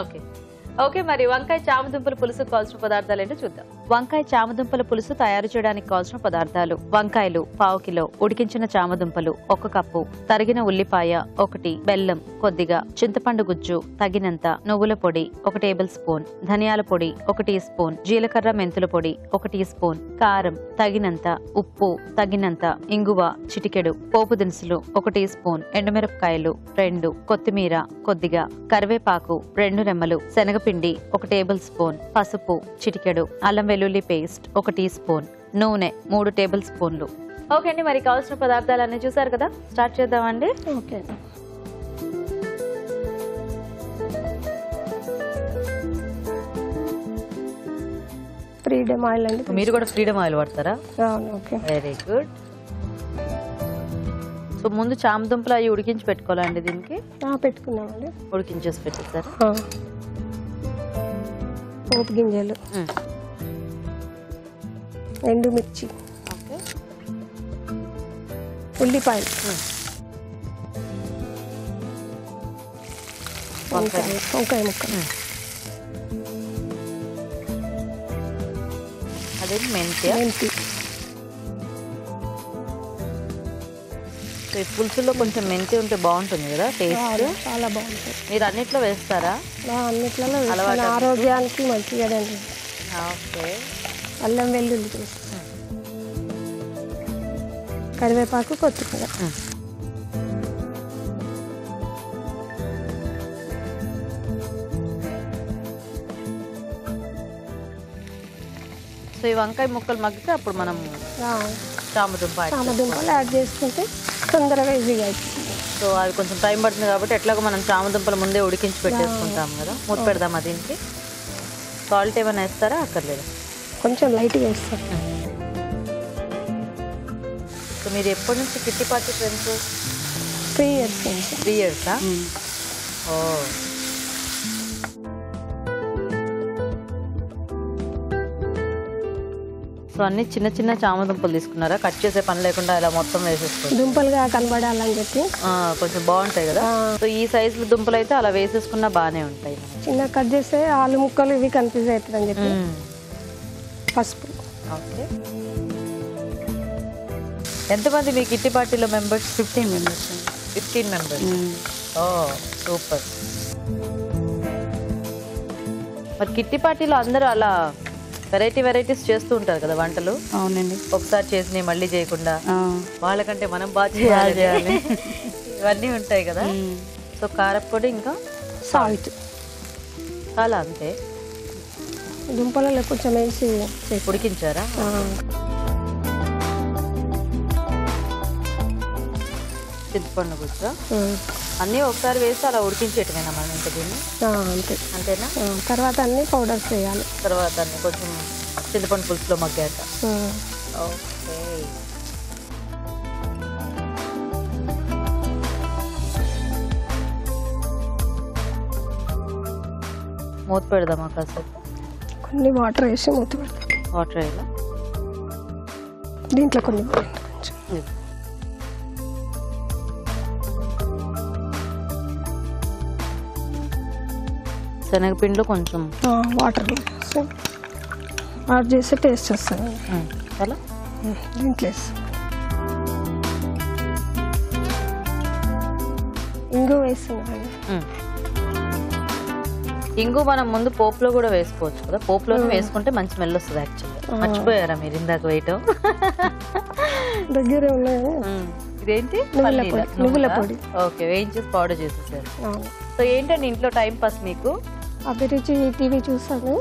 Okay okay మరి వంకాయ చామదుంపల పులుసు కావాల్సిన పదార్థాలు ఏంటో చూద్దాం. వంకాయ చామదుంపల పులుసు తయారు చేయడానికి కావాల్సిన పదార్థాలు: వంకాయలు 1/2 కిలో, ఉడికించిన చామదుంపలు 1 కప్పు, తరిగిన ఉల్లిపాయ 1, బెల్లం కొద్దిగా, చింతపండు గుజ్జు తగినంత, నువ్వుల పొడి 1 టేబుల్ స్పూన్, ధనియాల పొడి 1 టీ స్పూన్, జీలకర్ర మెంతుల పొడి 1 టీ స్పూన్, కారం తగినంత, ఉప్పు తగినంత, ఇంగువ చిటికెడు, పోపు దినుసులు 1 టీ స్పూన్, ఎండుమిరపకాయలు 2, కొత్తిమీర కొద్దిగా, కరివేపాకు 2 రెమ్మలు, శనగపిండి 1 టేబుల్ స్పూన్, పసుపు చిటికెడు, అల్లం వెల్లుల్లి పేస్ట్ 1 టీ స్పూన్, నూనె 3 టేబుల్ స్పూన్లు. ఓకే అండి, మరి కావాల్సిన పదార్థాలన్నీ చూసారు కదా, స్టార్ట్ చేద్దామండి. ఓకే. ఫ్రీడమ్ ఆయిల్ అండి. మీరు కూడా ఫ్రీడమ్ ఆయిల్ వాడతారా? Okay, very good. సో ముందు చామదుంపలు అవి ఉడికించి పెట్టుకోవాలండి. దీనికి పెట్టుకున్నామండి. ఉడికించేసి పెట్టేసారు. పోపు గింజలు, ఎండుమిర్చి, ఉల్లిపాయలు, వంకాయ ముక్కలు, అదే మెంతి. పులుసులో కొంచెం మెంతి ఉంటే బాగుంటుంది కదా, టేస్ట్ చాలా బాగుంటుంది. మీరు అన్నిట్లో వేస్తారా? అన్నిట్లో ఆరోగ్యానికి మంచిగా. ఓకే. అల్లం వెల్లుల్లి పేస్ట్, కరివేపాకు, కొత్తిమీర. సో ఈ వంకాయ ముక్కలు మగ్గితే అప్పుడు మనం చామదుంపలు యాడ్ చేసుకుంటే తొందరగా ఈజీగా అవుతుంది. సో అది కొంచెం టైం పడుతుంది కాబట్టి ఎట్లాగో మనం చామదుంపలు ముందే ఉడికించి పెట్టేసుకుంటాం కదా. మూత పెడదామా దీనికి? సాల్ట్ ఏమైనా వేస్తారా? అక్కర్లేదు, కొంచెం లైట్గా వేస్తాం. సో మీరు ఎప్పటి నుంచి kitty party friends? 3 years. 3 years? ఓ, సో అన్ని చిన్న చిన్న చామదుంపలు తీసుకున్నారా? కట్ చేసే పని లేకుండా ఇలా మొత్తం వేసేసుకోండి, దుంపలుగా కనబడాలని చెప్పి. కొంచెం బాగుంటాయి కదా. సో ఈ సైజులో దుంపలు అయితే అలా వేసేసుకున్నా బాగానే ఉంటాయి. చిన్న కట్ చేస్తే ఆలు ముక్కలు ఇవి కన్ఫ్యూజ్ అవుతుంది అని చెప్పి. పసుపు. ఓకే. ఎంతమంది మీ కిట్టి పార్టీలో మెంబర్స్? 15 members. 15 members. ఓ సూపర్. మరి కిట్టి పార్టీలో అందరూ అలా వెరైటీస్ చేస్తూ ఉంటారు కదా వంటలు. అవునండి. ఒకసారి చేసినవి మళ్ళీ చేయకుండా, వాళ్ళకంటే మనం బాగా చేయాలి ఇవన్నీ ఉంటాయి కదా. సో కారపొడి ఇంకా సాల్ట్ చాలా, అంతే. దుంపలలో కొంచెం వేసి ఉడికించారా? చింతపండు గుజ్జు అన్నీ ఒకసారి వేసి అలా ఉడికించేటమేనా మనం ఇంకా దీన్ని? అంతేనా? తర్వాత అన్ని పౌడర్స్ వేయాలి. తర్వాత అన్ని కొంచెం చింతపండు పులుసులో మగ్గాక. ఓకే. మూత పెడదామా కాసేపు? కొన్ని వాటర్ వేసి మూత పెడతాం. వాటర్ వేయాలా? దీంట్లో కొన్ని శనగపిండిలో కొంచెం వాటర్ యాడ్ చేసి టేస్ట్ వస్తుంది. అలా దీంట్లో ఇంగు వేస్తున్నాను. ఇంగు మనం ముందు పోపులో కూడా వేసుకోవచ్చు కదా. పోపులోనే వేసుకుంటే మంచి స్మెల్ వస్తుంది. యాక్చువల్గా మర్చిపోయారా మీరు ఇందాక వేయటం? దగ్గర ఉన్నాయి. ఇదేంటి? నువ్వుల పొడి. ఓకే, వేయించేసి పౌడర్ చేసేసారు. సో ఏంటండి ఇంట్లో టైం పాస్ మీకు? అభిరుచి టీవీ చూస్తాను.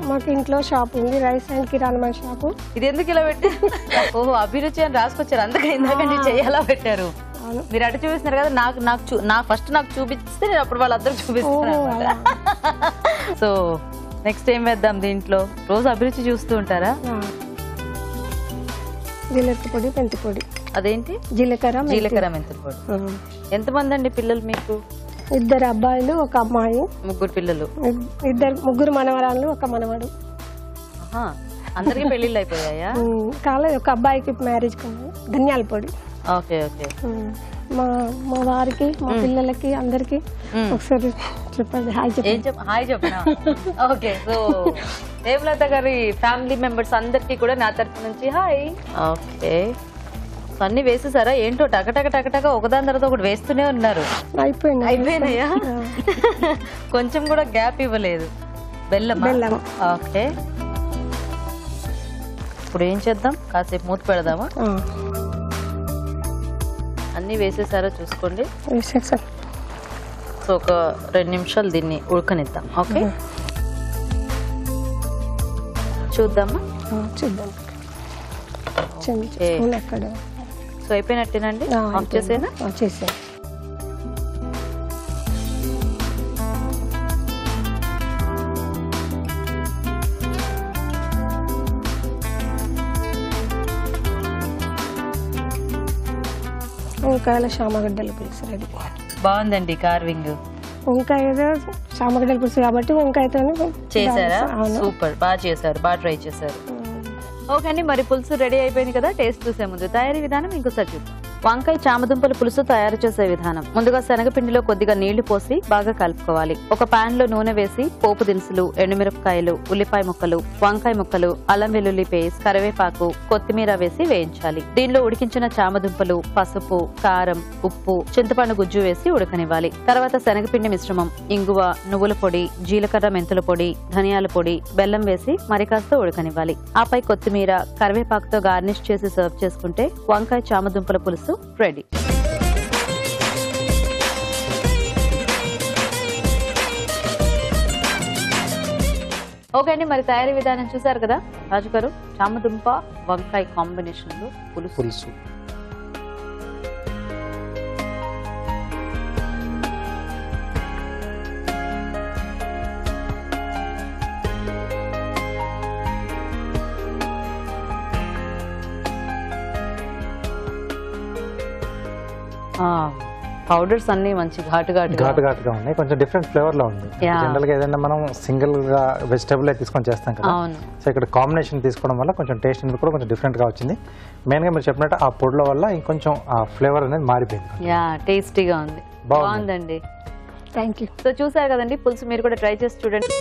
మాకు ఇంట్లో షాప్ ఉంది, రైస్ అండ్ కిరాణా షాపు. ఇది ఎందుకు ఇలా పెట్టారు? ఓహో, అభిరుచి అని రాసుకొచ్చారు, అందుకే ఇందాకండి చెయ్యాలా పెట్టారు. మీరు అటు చూపిస్తున్నారు కదా, నాకు ఫస్ట్ నాకు చూపిస్తే నేను అప్పుడు వాళ్ళందరూ చూపిస్తాను. సో నెక్స్ట్ ఏం వేద్దాం దీంట్లో? రోజు అభిరుచి చూస్తూ ఉంటారా? జీలకర్ర పొడి, మెంతి పొడి. అదేంటి? జీలకర్ర మెంతుల పొడి. ఎంతమంది అండి పిల్లలు మీకు? 2 అబ్బాయిలు, 1 అమ్మాయి. 3 పిల్లలు. 3 మనవరాళ్ళు, 1 మనవడు. అందరికి పెళ్లిళ్ళు అయిపోయాయా? కాలేదు, 1 అబ్బాయికి మ్యారేజ్ కాదు. ధనియాల పొడి. Okay okay. మా వారికి మా పిల్లలకి అందరికి ఒకసారి చెప్పండి హాయ్ చెప్పండి. హాయ్ చెప్పనా? ఓకే, సో హేమలత గారి ఫ్యామిలీ మెంబర్స్ అందరికి కూడా నా తరఫు నుంచి హాయ్. ఓకే, అన్ని వేసేసారా? ఏంటో టకటక టకటక ఒకదాని తర్వాత ఒకటి వేస్తూనే ఉన్నారు. అయిపోయినాయా? కొంచెం కూడా గ్యాప్ ఇవ్వలేదు. బెల్లం. ఓకే, ఇప్పుడు ఏం చేద్దాం? కాసేపు మూత పెడదామా? అన్ని వేసేసారో చూసుకోండి. సో ఒక 2 నిమిషాలు దీన్ని ఉడకనిద్దాం. ఓకే, చూద్దామా? చూద్దాం. సో అయిపోయినట్టేనండి. ఆఫ్ చేసేనా? చేసే. వంకాయల చామగడ్డల పులుసు రెడీ. బాగుందండి కార్వింగ్. వంకాయ చామగడ్డల పులుసు కాబట్టి వంకాయతో చేశారా? సూపర్, బాగా చేశారు, బాగా ట్రై చేశారు. ఓకే అండి, మరి పులుసు రెడీ అయిపోయింది కదా. టేస్ట్ చూసే ముందు తయారీ విధానం ఇంకోసారి చూద్దాం. వంకాయ చామదుంపల పులుసు తయారు చేసే విధానం. ముందుగా శనగపిండిలో కొద్దిగా నీళ్లు పోసి బాగా కలుపుకోవాలి. ఒక పాన్ లో నూనె వేసి పోపు దినుసులు, ఎండుమిరపకాయలు, ఉల్లిపాయ ముక్కలు, వంకాయ ముక్కలు, అల్లం వెల్లుల్లి పేస్ట్, కరివేపాకు, కొత్తిమీర వేసి వేయించాలి. దీనిలో ఉడికించిన చామదుంపలు, పసుపు, కారం, ఉప్పు, చింతపండు గుజ్జు వేసి ఉడకనివ్వాలి. తర్వాత శనగపిండి మిశ్రమం, ఇంగువ, నువ్వుల పొడి, జీలకర్ర మెంతుల పొడి, ధనియాల పొడి, బెల్లం వేసి మరి కాస్త ఉడకనివ్వాలి. ఆపై కొత్తిమీర, కరివేపాకుతో గార్నిష్ చేసి సర్వ్ చేసుకుంటే వంకాయ చామదుంపల పులుసు రెడీ. ఓకే అండి, మరి తయారీ విధానం చూసారు కదా. రాజు గారు, చామదుంప వంకాయ కాంబినేషన్ లో పులుసు. పౌడర్స్ అన్ని మంచి ఘాటుగా ఉన్నాయి. కొంచెం డిఫరెంట్ ఫ్లేవర్ లో ఉంది. జనరల్ గా ఏదైనా మనం సింగిల్ గా వెజిటబుల్ తీసుకొని చేస్తాం కదా, సో ఇక్కడ కాంబినేషన్ తీసుకోవడం వల్ల కొంచెం టేస్ట్ అనేది కూడా కొంచెం డిఫరెంట్ గా వచ్చింది. మెయిన్ గా మీరు చెప్పినట్టు ఆ పొడిల వల్ల ఇంకొంచెం ఆ ఫ్లేవర్ అనేది మారిపోయింది. టేస్టీగా ఉంది. బాగుందండి. Thank you. సో చూసారు కదండి పులుసు, మీరు కూడా ట్రై చేసి చూడండి.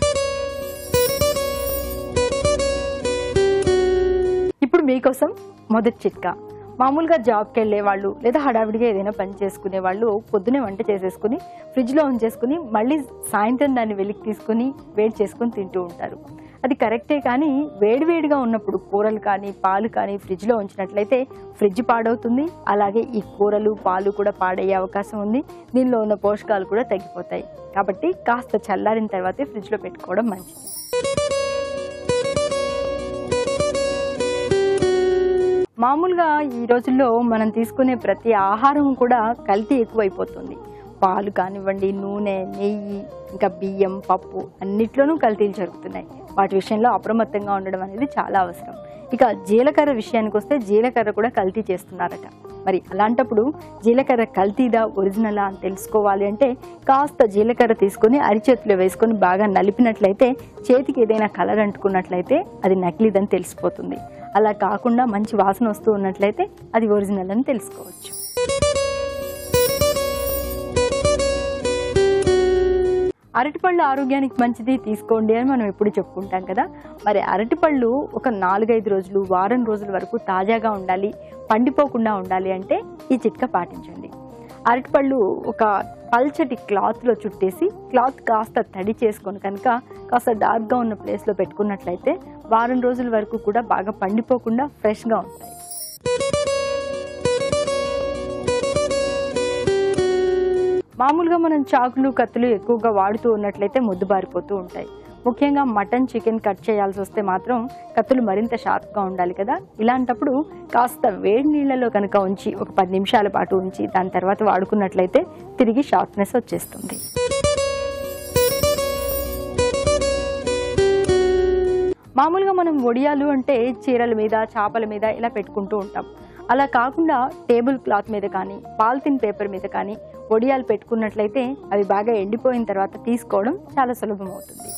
ఇప్పుడు మీకోసం మొదటి చిట్కా. మామూలుగా జాబ్కి వెళ్ళే వాళ్ళు లేదా హడావిడిగా ఏదైనా పని చేసుకునే వాళ్ళు పొద్దునే వంట చేసేసుకుని ఫ్రిడ్జ్లో ఉంచేసుకుని మళ్ళీ సాయంత్రం దాన్ని వెలికి తీసుకుని వేడి చేసుకుని తింటూ ఉంటారు. అది కరెక్టే, కానీ వేడివేడిగా ఉన్నప్పుడు కూరలు కానీ పాలు కానీ ఫ్రిడ్జ్లో ఉంచినట్లయితే ఫ్రిడ్జ్ పాడవుతుంది. అలాగే ఈ కూరలు పాలు కూడా పాడయ్యే అవకాశం ఉంది. దీనిలో ఉన్న పోషకాలు కూడా తగ్గిపోతాయి. కాబట్టి కాస్త చల్లారిన తర్వాతే ఫ్రిడ్జ్లో పెట్టుకోవడం మంచిది. మామూలుగా ఈ రోజుల్లో మనం తీసుకునే ప్రతి ఆహారం కూడా కల్తీ ఎక్కువైపోతుంది. పాలు కానివ్వండి, నూనె, నెయ్యి, ఇంకా బియ్యం, పప్పు అన్నిట్లోనూ కల్తీలు జరుగుతున్నాయి. వాటి విషయంలో అప్రమత్తంగా ఉండడం అనేది చాలా అవసరం. ఇక జీలకర్ర విషయానికి వస్తే జీలకర్ర కూడా కల్తీ చేస్తున్నారట. మరి అలాంటప్పుడు జీలకర్ర కల్తీదా ఒరిజినలా అని తెలుసుకోవాలి అంటే కాస్త జీలకర్ర తీసుకొని అరిచేతిలో వేసుకొని బాగా నలిపినట్లయితే చేతికి ఏదైనా కలర్ అంటుకున్నట్లయితే అది నకిలీదని తెలిసిపోతుంది. అలా కాకుండా మంచి వాసన వస్తూ ఉన్నట్లయితే అది ఒరిజినల్ అని తెలుసుకోవచ్చు. అరటిపళ్ళు ఆరోగ్యానికి మంచిది, తీసుకోండి అని మనం ఎప్పుడు చెప్పుకుంటాం కదా. మరి అరటిపళ్ళు ఒక 4-5 రోజులు, వారం రోజుల వరకు తాజాగా ఉండాలి, పండిపోకుండా ఉండాలి అంటే ఈ చిట్కా పాటించండి. అరటిపళ్ళు ఒక పల్చటి క్లాత్లో చుట్టేసి క్లాత్ కాస్త తడి చేసుకొని కనుక కాస్త డార్క్గా ఉన్న ప్లేస్లో పెట్టుకున్నట్లయితే వారం రోజుల వరకు కూడా బాగా పండిపోకుండా ఫ్రెష్గా ఉంటాయి. మామూలుగా మనం చాకులు, కత్తులు ఎక్కువగా వాడుతూ ఉన్నట్లయితే ముద్దుబారిపోతూ ఉంటాయి. ముఖ్యంగా మటన్, చికెన్ కట్ చేయాల్సి వస్తే మాత్రం కత్తులు మరింత షార్ప్గా ఉండాలి కదా. ఇలాంటప్పుడు కాస్త వేడి నీళ్ళలో కనుక ఉంచి ఒక 10 నిమిషాల పాటు ఉంచి దాని తర్వాత వాడుకున్నట్లయితే తిరిగి షార్ప్నెస్ వచ్చేస్తుంది. మామూలుగా మనం వడియాలు అంటే చీరల మీద, చాపల మీద ఇలా పెట్టుకుంటూ ఉంటాం. అలా కాకుండా టేబుల్ క్లాత్ మీద కానీ, పాలిథిన్ పేపర్ మీద కానీ వడియాలు పెట్టుకున్నట్లయితే అవి బాగా ఎండిపోయిన తర్వాత తీసుకోవడం చాలా సులభం అవుతుంది.